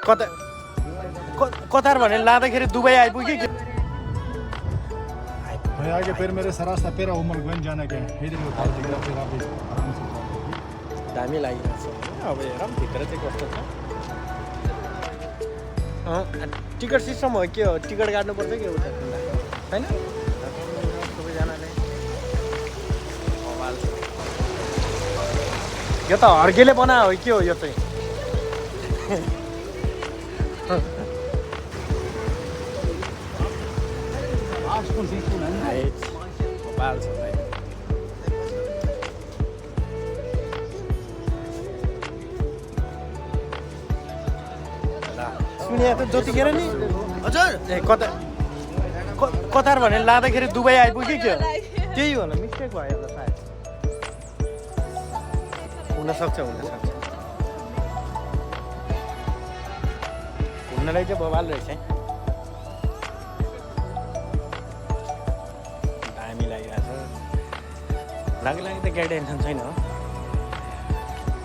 Qatar भनेर लाँदाखेरि Dubai आइपुग्यो कि भाई आगे फिर मेरे सरास्ता तेरा उम्र गन जाना क्या फिर मैं उतार दिया फिर आप आराम से दामी लागिरहेछ अब हेरौँ भित्र चाहिँ कस्तो छ टिकट सिस्टम हो के हो टिकट काट्नुपर्छ कि उता होइन सबैजनाले यो त हर्केले बनायो हो के हो यो चाहिँ सुने त जतिखेर नि हजुर ए कतार भनेर लाँदाखेरि दुबई आइपुग्यो के त्यही होला मिस्टेक भयो होला सायद हुनसक्छ घुम्नलाई चाहिँ बवाल रहेछ दामी लागिरहेछ लागि त केही टेन्सन छैन हो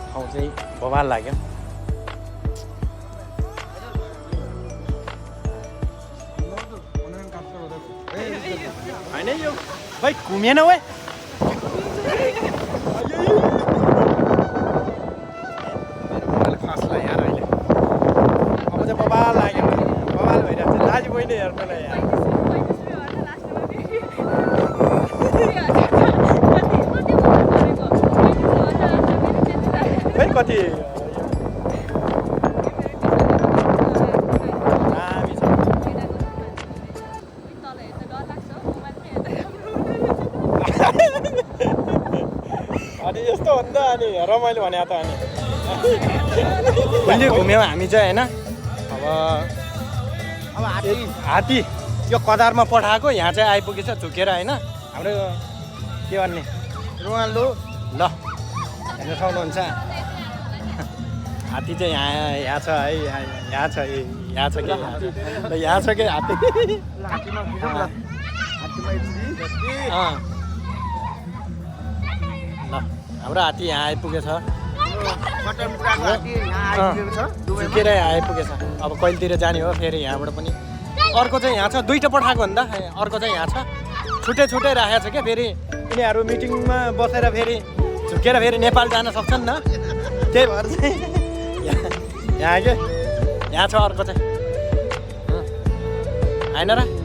ठाउँ चाहिँ बवाल लाग्यो होइन यो भाइ घुमेन है खस्ला यार अहिले अब चाहिँ बवाल लाग्यो बवाल भइरहेको छ दाजु बहिनी हेर्नुलाई यार है कति अनि यस्तो भन्दा अनि रमाइलो भने त अनि कहिले घुम्यौँ हामी चाहिँ होइन अब हात्ती यो कतारमा पठाएको यहाँ चाहिँ आइपुगेछ झुकेर होइन हाम्रो के भन्ने रोनाल्डो ल हेर्न सक्नुहुन्छ हात्ती चाहिँ यहाँ छ है यहाँ छ कि हात्ती ल हाम्रो हात्ती यहाँ आइपुगेछ झुकेर आइपुगेछ अब कहिलेतिर जाने हो फेरि यहाँबाट पनि अर्को चाहिँ यहाँ छ दुईवटा पठाएको भन्दा अर्को चाहिँ यहाँ छ छुट्टै राखेको छ क्या फेरि यिनीहरू मिटिङमा बसेर फेरि झुकेर फेरि नेपाल जान सक्छन् न त्यही भएर चाहिँ यहाँ के यहाँ छ अर्को चाहिँ होइन र